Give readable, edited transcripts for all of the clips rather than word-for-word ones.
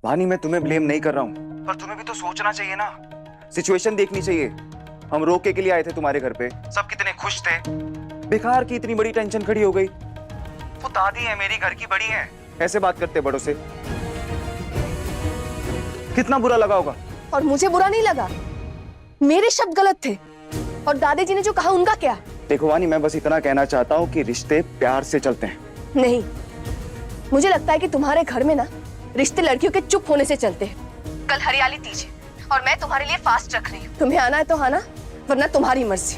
वानी, मैं तुम्हें ब्लेम नहीं कर रहा हूँ, पर तुम्हें भी तो सोचना चाहिए ना, सिचुएशन देखनी चाहिए। हम रोके के लिए आए थे तुम्हारे घर पे, सब कितने खुश थे, बेकार की इतनी बड़ी टेंशन खड़ी हो गई। वो दादी है, मेरी घर की बड़ी है, ऐसे बात करते बड़ों से, कितना बुरा लगा होगा। और मुझे बुरा नहीं लगा, मेरे शब्द गलत थे, और दादी जी ने जो कहा उनका क्या। देखो वानी, मैं बस इतना कहना चाहता हूँ कि रिश्ते प्यार से चलते हैं। नहीं, मुझे लगता है कि तुम्हारे घर में ना रिश्ते लड़कियों के चुप होने से चलते हैं। कल हरियाली तीज है और मैं तुम्हारे लिए फास्ट रख रही हूँ। तुम्हें आना है तो आना, वरना तुम्हारी मर्जी।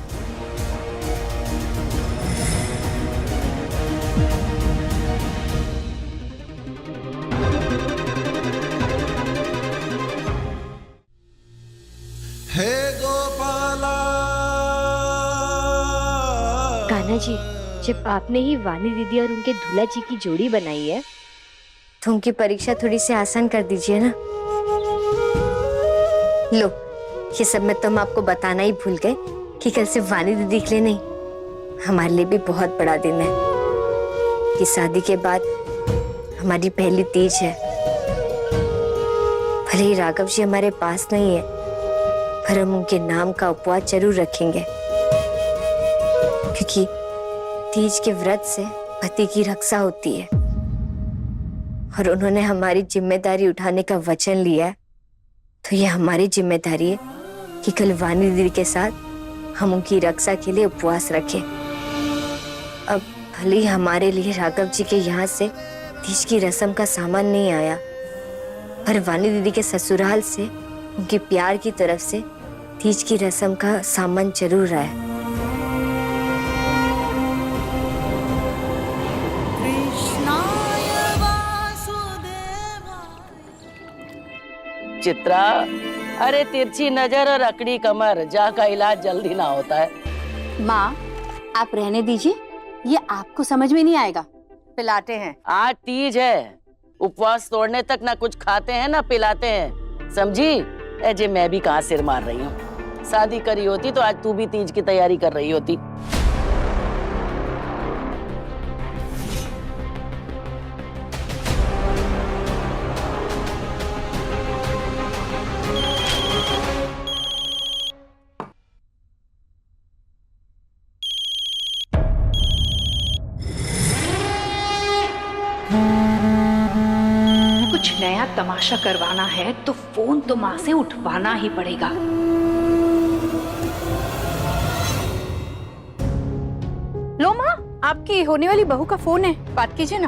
हे गोपाला। कान्हा जी, जब आपने ही वानी दीदी और उनके दूल्हा जी की जोड़ी बनाई है तो उनकी परीक्षा थोड़ी सी आसान कर दीजिए ना। लो, ये सब मैं तुम आपको बताना ही भूल गए कि कल से वानी दीदी के लिए नहीं, हमारे लिए भी बहुत बड़ा दिन है। कि शादी के बाद हमारी पहली तीज है। भले ही राघव जी हमारे पास नहीं है, पर हम उनके नाम का उपवास जरूर रखेंगे, क्योंकि तीज के व्रत से पति की रक्षा होती है और उन्होंने हमारी जिम्मेदारी उठाने का वचन लिया है। तो ये हमारी जिम्मेदारी है कि कल वानी दीदी के साथ हम उनकी रक्षा के लिए उपवास रखें। अब भले ही हमारे लिए राघव जी के यहाँ से तीज की रस्म का सामान नहीं आया, पर वानी दीदी के ससुराल से उनके प्यार की तरफ से तीज की रस्म का सामान जरूर आया। चित्रा, अरे तिरछी नजर और अकड़ी कमर जा का इलाज जल्दी ना होता है। माँ, आप रहने दीजिए, ये आपको समझ में नहीं आएगा। पिलाते हैं। आज तीज है, उपवास तोड़ने तक ना कुछ खाते हैं ना पिलाते हैं, समझी? अजय, मैं भी कहाँ सिर मार रही हूँ। शादी करी होती तो आज तू भी तीज की तैयारी कर रही होती। कुछ नया तमाशा करवाना है तो फोन तो माँ से उठवाना ही पड़ेगा। लो माँ, आपकी होने वाली बहू का फोन है, बात कीजिए ना।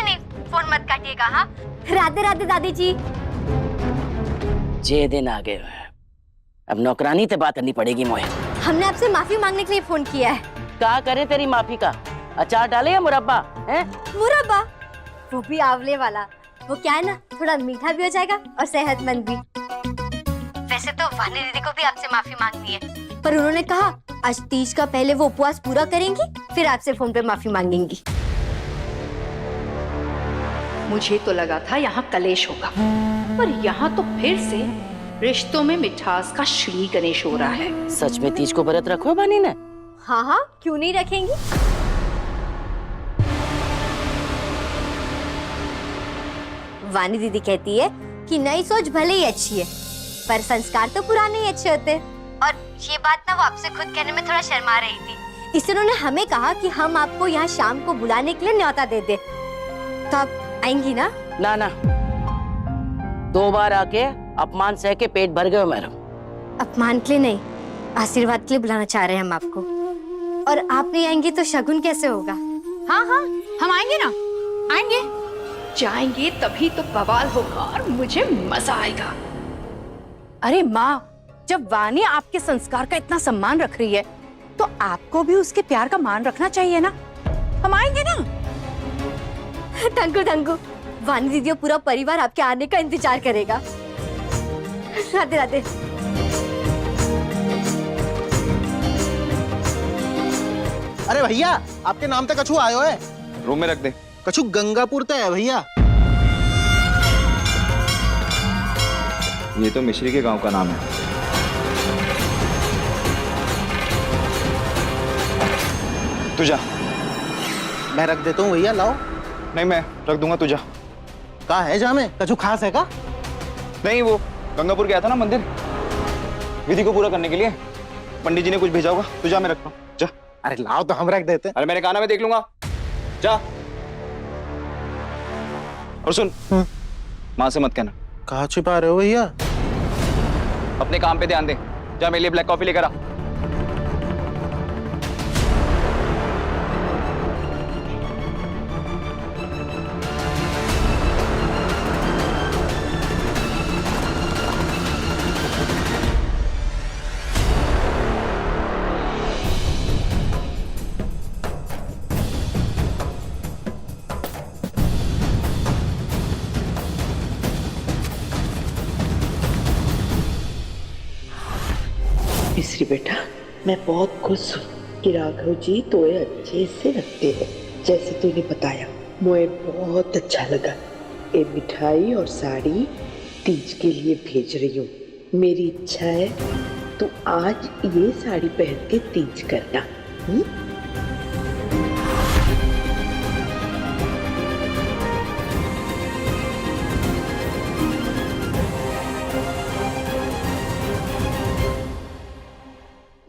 नहीं, फोन मत काटिएगा। हाँ, राधे राधे दादी जी। जे दिन आ गए, अब नौकरानी से बात करनी पड़ेगी मोहे। हमने आपसे माफी मांगने के लिए फोन किया है। क्या करें तेरी माफी का? अचार डाले या मुरब्बा है? मुरब्बा, वो भी आंवले वाला। वो क्या है ना, थोड़ा मीठा भी हो जाएगा और सेहतमंद भी। वैसे तो वानी दीदी को भी आपसे माफी मांगनी है, पर उन्होंने कहा आज तीज का पहले वो उपवास पूरा करेंगी, फिर आपसे फोन पे माफी मांगेंगी। मुझे तो लगा था यहाँ कलेश होगा, पर यहाँ तो फिर से रिश्तों में मिठास का श्री गणेश हो रहा है। सच में तीज को व्रत रखो बानी ने? हाँ हाँ, क्यों नहीं रखेंगी। वानी दीदी कहती है कि नई सोच भले ही अच्छी है, पर संस्कार तो पुराने ही अच्छे होते हैं। और ये बात ना वो आपसे खुद कहने में थोड़ा शर्मा रही थी, इसलिए उन्होंने हमें कहा कि हम आपको यहाँ शाम को बुलाने के लिए न्योता दे दे। तो आप आएंगी ना? ना ना, 2 बार आके अपमान सह के पेट भर गए मेरा। अपमान के लिए नहीं, आशीर्वाद के लिए बुलाना चाह रहे हैं हम आपको। और आप नहीं आएंगी तो शगुन कैसे होगा? हाँ हाँ, हम आएंगे ना, आएंगे। जाएंगे तभी तो बवाल होगा और मुझे मजा आएगा। अरे माँ, जब वानी आपके संस्कार का इतना सम्मान रख रही है, तो आपको भी उसके प्यार का मान रखना चाहिए ना। हम आएंगे ना। टंकू टंकू, वानी दीदी और पूरा परिवार आपके आने का इंतजार करेगा। राधे राधे। अरे भैया, आपके नाम तक कछु आयो है? रूम में रख दे। कछु गंगापुर तक है भैया। ये तो मिश्री के गांव का नाम है। तू जा। मैं रख देता हूँ भैया, लाओ। नहीं मैं रख दूंगा, तू जा। कहा है जा में कछु खास है का? नहीं वो गंगापुर गया था ना मंदिर, विधि को पूरा करने के लिए पंडित जी ने कुछ भेजा होगा। तू जा, मैं रखता हूँ, जा। अरे लाओ तो हम रख देते। अरे मैंने कहा ना मैं देख लूंगा, जा। और सुन, माँ से मत कहना। कहाँ छिपा रहे हो भैया? अपने काम पे ध्यान दे। जा मेरे लिए ब्लैक कॉफी लेकर आ। मिश्री बेटा, मैं बहुत खुश हूँ कि राघव जी तोए अच्छे से रखते हैं जैसे तूने बताया। मुझे बहुत अच्छा लगा। ये मिठाई और साड़ी तीज के लिए भेज रही हूँ। मेरी इच्छा है तू आज ये साड़ी पहन के तीज करना।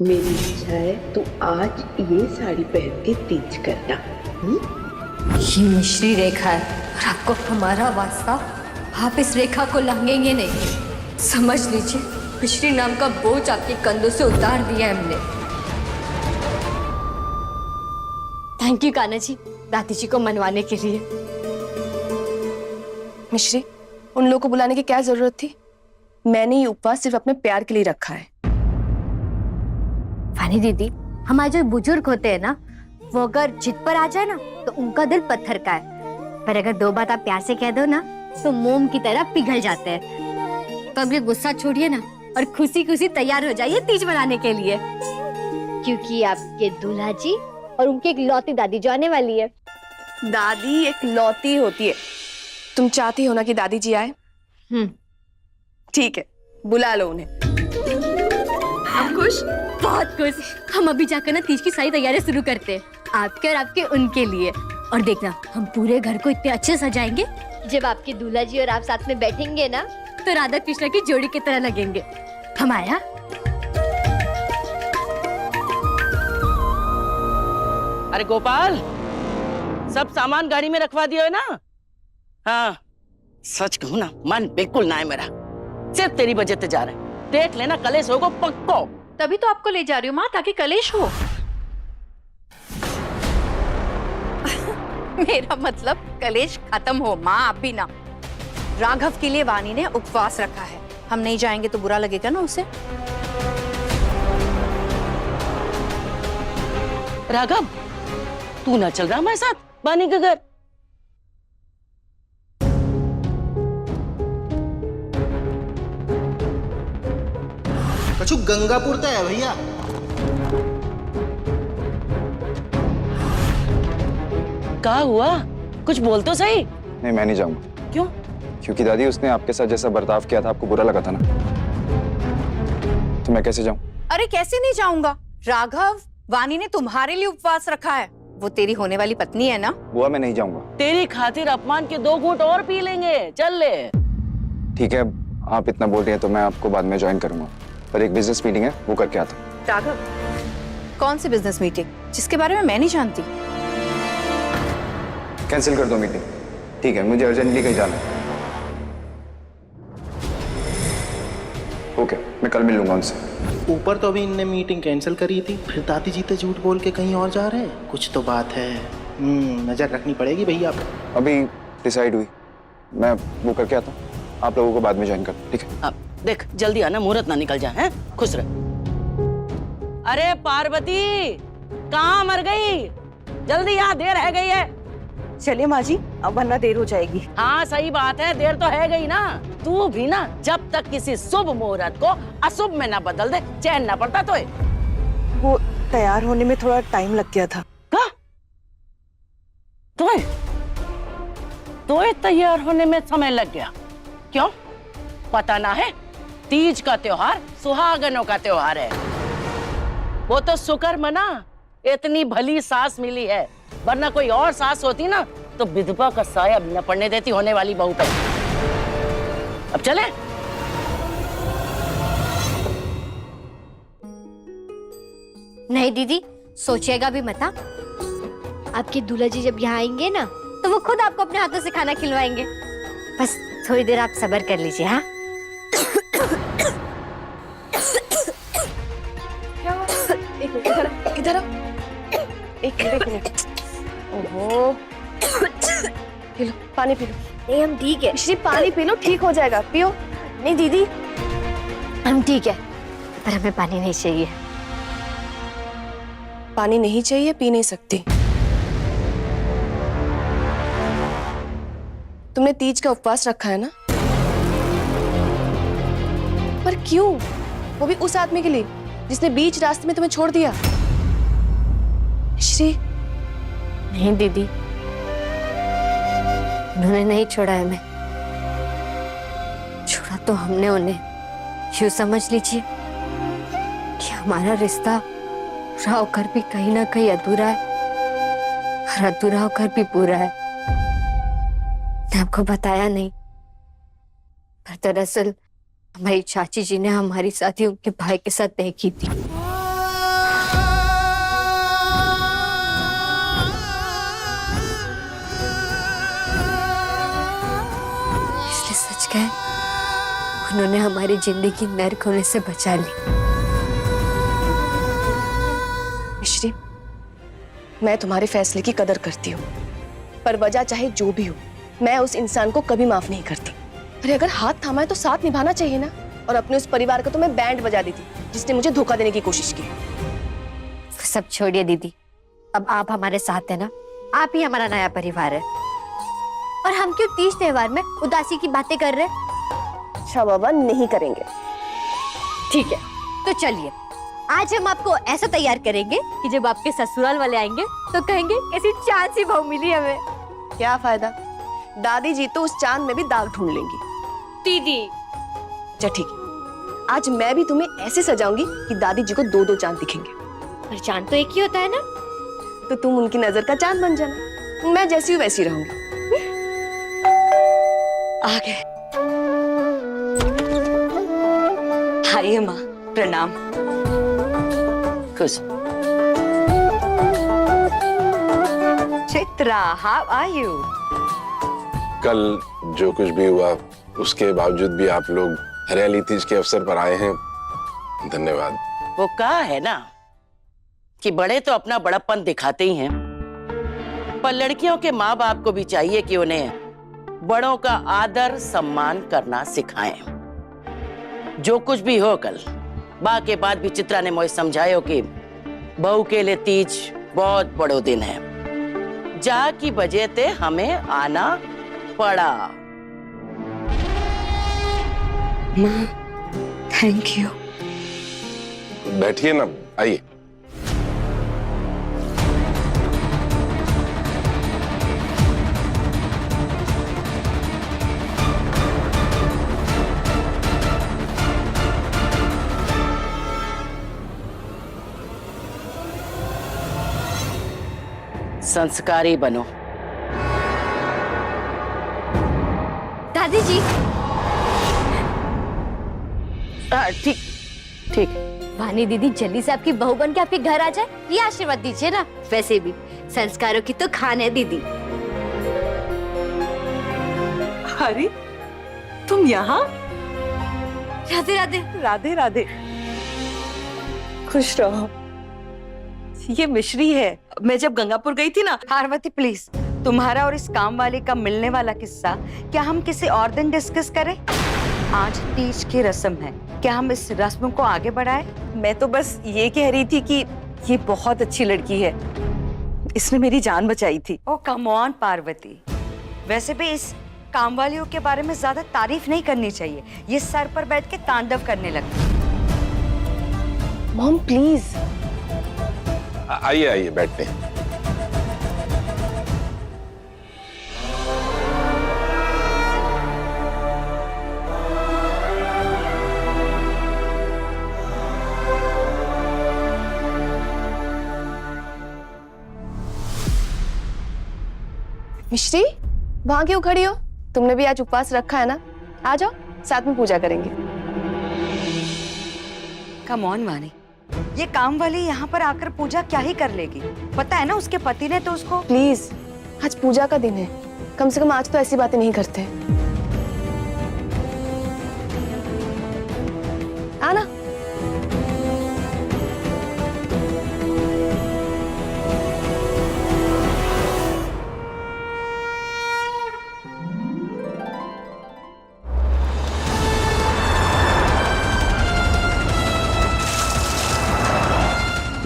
मेरी इच्छा है तू आज ये साड़ी पहन के तीज करना। ये मिश्री रेखा है और आपको हमारा वास्ता, आप इस रेखा को लांघेंगे नहीं। समझ लीजिए, मिश्री नाम का बोझ आपके कंधों से उतार दिया है हमने। थैंक यू कान्हा जी, दादी जी को मनवाने के लिए। मिश्री, उन लोगों को बुलाने की क्या जरूरत थी? मैंने ये उपवास सिर्फ अपने प्यार के लिए रखा है। वानी दीदी, हमारे जो बुजुर्ग होते हैं ना, वो अगर जिद पर आ जाए ना तो उनका दिल पत्थर का है, पर अगर दो बात आप प्यार से कह दो ना तो मोम की तरह पिघल जाते हैं। तो अब ये गुस्सा छोड़िए ना और खुशी खुशी तैयार हो जाइए तीज मनाने के लिए, क्योंकि आपके दूल्हा जी और उनकी एक लौती दादी जो आने वाली है। दादी एक लौती होती है। तुम चाहती हो ना कि दादी जी आए? ठीक है, बुला लो उन्हें। आप खुश? बहुत खुश। हम अभी जाकर ना तीज की सारी तैयारियां शुरू करते हैं, आपके और आपके उनके लिए। और देखना, हम पूरे घर को इतने अच्छे सजाएंगे, जब आपके दूल्हा जी और आप साथ में बैठेंगे ना तो राधा कृष्ण की जोड़ी की तरह लगेंगे। हम आया। अरे गोपाल, सब सामान गाड़ी में रखवा दिया है ना? हाँ, सच कहूँ ना, मन बिल्कुल ना है मेरा, सिर्फ तेरी वजह से जा रहा है। देख लेना कलेश होगा पक्को। तभी तो आपको ले जा रही हूँ माँ, ताकि कलेश हो। मेरा मतलब कलेश खत्म हो माँ। आप भी ना। राघव के लिए वानी ने उपवास रखा है, हम नहीं जाएंगे तो बुरा लगेगा ना उसे। राघव, तू ना चल रहा हमारे साथ वानी के घर? कछु गंगापुर तो है भैया। क्या हुआ? कुछ बोल तो सही। नहीं मैं नहीं जाऊंगा। क्यों? क्योंकि दादी उसने आपके साथ जैसा बर्ताव किया था आपको बुरा लगा था ना, तो मैं कैसे जाऊं? अरे कैसे नहीं जाऊंगा? राघव, वानी ने तुम्हारे लिए उपवास रखा है। वो तेरी होने वाली पत्नी है ना। बुआ मैं नहीं जाऊंगा। तेरी खातिर अपमान के 2 घूंट और पी लेंगे, चल ले। ठीक है, आप इतना बोल रही हैं तो मैं आपको बाद में ज्वाइन करूंगा, पर एक बिजनेस मीटिंग है वो करके आता हूं। राघव, कौन सी बिजनेस मीटिंग जिसके बारे में मैं नहीं जानती? कैंसिल कर दो मीटिंग। ठीक है, मुझे अर्जेंटली कहीं जाना है। ओके, मैं कल मिल लूंगा उनसे। ऊपर तो अभी इनने मीटिंग कैंसिल करी थी, फिर दादी जी तो झूठ बोल के कहीं और जा रहे हैं। कुछ तो बात है। नजर रखनी पड़ेगी भैया। अभी डिसाइड हुई, मैं वो करके आता हूँ, आप लोगों को बाद में ज्वाइन कर। ठीक है? अब देख, जल्दी आना, मुहूर्त ना निकल जाए। हैं? खुश रह। अरे पार्वती, कहाँ मर गई? जल्दी, यहाँ देर है गई है। चलिए माँ जी, अब वरना देर हो जाएगी। हाँ सही बात है, देर तो है गई ना। तू भी ना, जब तक किसी शुभ मुहूर्त को अशुभ में ना बदल दे, चैन ना पड़ता तो। वो तैयार होने में थोड़ा टाइम लग गया था। क्या? तो तैयार होने में समय लग गया? क्यों? पता ना है? तीज का त्योहार सुहागनों का त्योहार है। वो तो शुक्र मना इतनी भली सास मिली है, वरना कोई और सास होती ना तो विधवा का साया भी न पड़ने देती होने वाली बहू पे। अब चले। नहीं दीदी, सोचिएगा भी मत। आपके दूल्हा जी जब यहाँ आएंगे ना तो वो खुद आपको अपने हाथों से खाना खिलवाएंगे। बस थोड़ी देर आप सब्र कर लीजिए। हाँ, एक मिनट, इधर आओ। एक मिनट। ओहो, पी लो, पानी पी लो। नहीं हम ठीक है। मिश्री पानी पी लो, ठीक हो जाएगा, पियो। नहीं दीदी, हम ठीक है, पर हमें पानी नहीं चाहिए। पानी नहीं चाहिए, पी नहीं सकती। तुमने तीज का उपवास रखा है ना? पर क्यों? वो भी उस आदमी के लिए जिसने बीच रास्ते में तुम्हें छोड़ दिया। श्री, नहीं दीदी, उन्होंने नहीं छोड़ा है हमें। छोड़ा तो हमने उन्हें। यूं समझ लीजिए कि हमारा रिश्ता पूरा होकर भी कहीं ना कहीं अधूरा है और अधूरा होकर भी पूरा है। मैंने आपको बताया नहीं, पर दरअसल हमारी चाची जी ने हमारी शादी उनके भाई के साथ तय की थी। इसलिए सच कहे, उन्होंने हमारी जिंदगी नर्क होने से बचा ली। मिश्री, मैं तुम्हारे फैसले की कदर करती हूँ, पर वजह चाहे जो भी हो, मैं उस इंसान को कभी माफ नहीं करती। अरे अगर हाथ थामा है तो साथ निभाना चाहिए ना। और अपने उस परिवार को तो मैं बैंड बजा दी थी जिसने मुझे धोखा देने की कोशिश की। सब छोड़िए दीदी, अब आप हमारे साथ है ना, आप ही हमारा नया परिवार है। और हम क्यों तीज त्योहार में उदासी की बातें कर रहे हैं? अच्छा बाबा, नहीं करेंगे। ठीक है, तो चलिए आज हम आपको ऐसा तैयार करेंगे कि जब आपके ससुराल वाले आएंगे तो कहेंगे कैसी चांद सी बहू मिली हमें। क्या फायदा, दादी जी तो उस चांद में भी दाग ढूंढ लेंगी। दीदी अच्छा ठीक है, आज मैं भी तुम्हें ऐसे सजाऊंगी कि दादी जी को दो दो चांद दिखेंगे। पर चांद तो एक ही होता है ना। तो तुम उनकी नजर का चांद बन जाना, मैं जैसी हूँ वैसी रहूंगी। आ गए। आइए माँ, प्रणाम। खुश। Chitra, how are you? कल जो कुछ भी हुआ उसके बावजूद भी आप लोग हरियाली तीज के अवसर पर आए हैं, धन्यवाद। वो कहा है ना कि बड़े तो अपना बड़प्पन दिखाते ही हैं, पर लड़कियों के माँ बाप को भी चाहिए कि उन्हें बड़ों का आदर सम्मान करना सिखाएं। जो कुछ भी हो कल, बा के बाद भी चित्रा ने मुझे समझायो कि बहू के लिए तीज बहुत बड़ो दिन है, जा की वजह से हमें आना पड़ा। माँ, थैंक यू। बैठिए ना, आइए। संस्कारी बनो। दादी जी। ठीक ठीक। वानी दीदी जल्दी से आपकी बहू बन के आपके घर आ जाए, ये आशीर्वाद दीजिए ना। वैसे भी संस्कारों की तो खान है दीदी। अरे तुम यहाँ? राधे राधे। राधे राधे, खुश रहो। ये मिश्री है। मैं जब गंगापुर गई थी ना। पार्वती प्लीज, तुम्हारा और इस काम वाले का मिलने वाला किस्सा क्या हम किसी और दिन डिस्कस करें? आज तीज की रस्म है, क्या हम इस रस्म को आगे बढ़ाएं? मैं तो बस ये कह रही थी कि ये बहुत अच्छी लड़की है, इसने मेरी जान बचाई थी। ओ कम ऑन पार्वती, वैसे भी इस काम वालियों के बारे में ज्यादा तारीफ नहीं करनी चाहिए। ये सर पर बैठ के तांडव करने लगती। Mom please. आइए आइए, बैठते हैं। मिश्री, वहां क्यों खड़ी हो? तुमने भी आज उपवास रखा है ना? आ जाओ, साथ में पूजा करेंगे। कम ऑन वानी, ये काम वाली यहाँ पर आकर पूजा क्या ही कर लेगी? पता है ना उसके पति ने तो उसको। प्लीज, आज पूजा का दिन है, कम से कम आज तो ऐसी बातें नहीं करते। आना।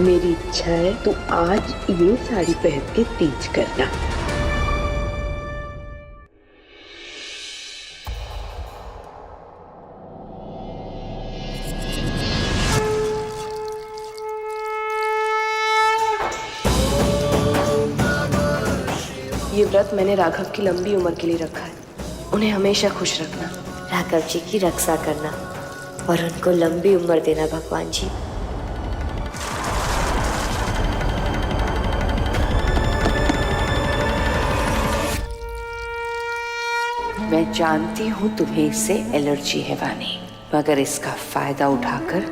मेरी इच्छा है तू आज ये साड़ी पहन के तीज करना। ये व्रत मैंने राघव की लंबी उम्र के लिए रखा है। उन्हें हमेशा खुश रखना। राघव जी की रक्षा करना और उनको लंबी उम्र देना भगवान जी। मैं जानती हूँ तुम्हें इससे एलर्जी है वानी, मगर इसका फायदा उठाकर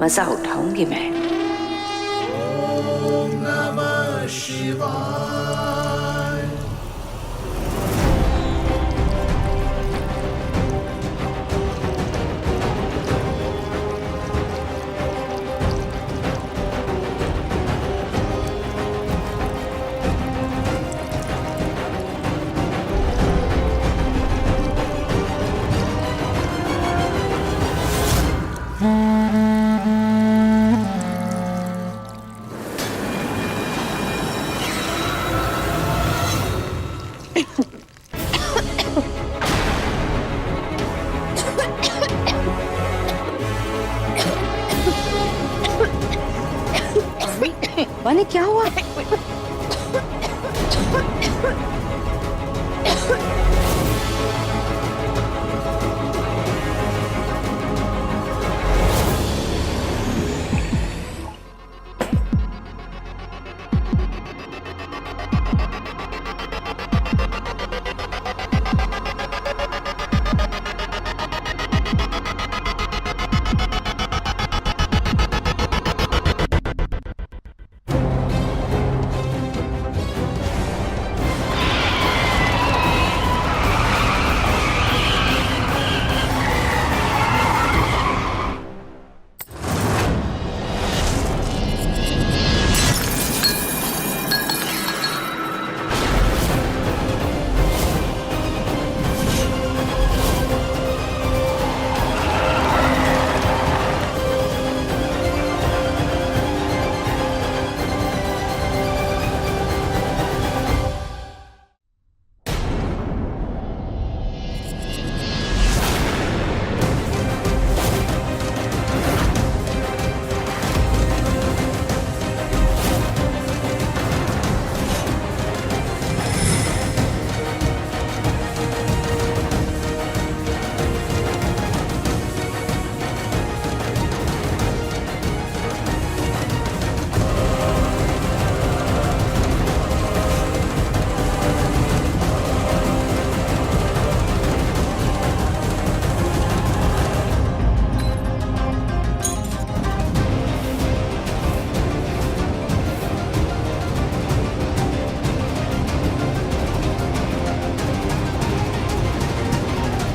मजा उठाऊंगी मैं। ओम नमः शिवाय। वानी क्या हुआ?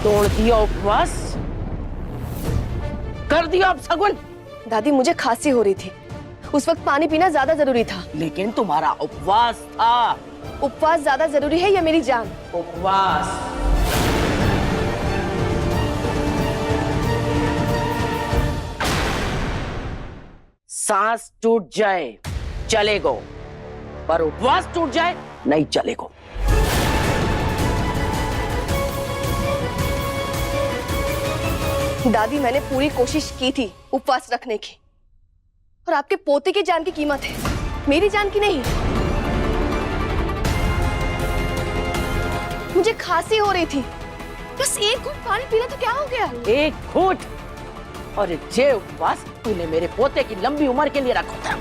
तोड़ दिया उपवास, कर दिया अपशगुन। दादी, मुझे खांसी हो रही थी, उस वक्त पानी पीना ज्यादा जरूरी था। लेकिन तुम्हारा उपवास था। उपवास ज्यादा जरूरी है या मेरी जान? उपवास। सांस टूट जाए चलेगो, पर उपवास टूट जाए नहीं चलेगो। दादी, मैंने पूरी कोशिश की थी उपवास रखने की, और आपके पोते की जान की कीमत है, मेरी जान की नहीं। मुझे खांसी हो रही थी, बस एक घूंट पानी पीना तो क्या हो गया? एक घूंट? और ये उपवास तूने मेरे पोते की लंबी उम्र के लिए रखा था,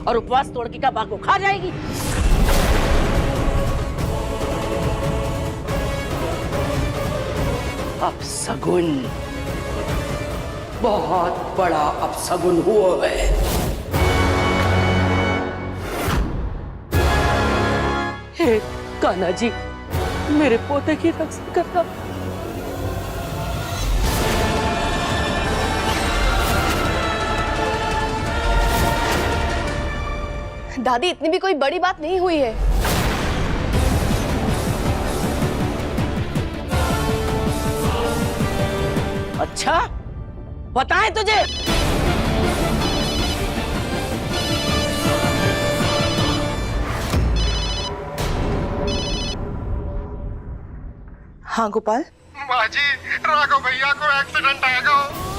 और उपवास तोड़ के क्या बाघ को खा जाएगी? अपशगुन, बहुत बड़ा अपशगुन हुआ है। हे कान्हा जी, मेरे पोते की रक्षा करना। दादी, इतनी भी कोई बड़ी बात नहीं हुई है। अच्छा, बताएं तुझे? हाँ गोपाल, माँ जी, राघव भैया को एक्सीडेंट आ गया।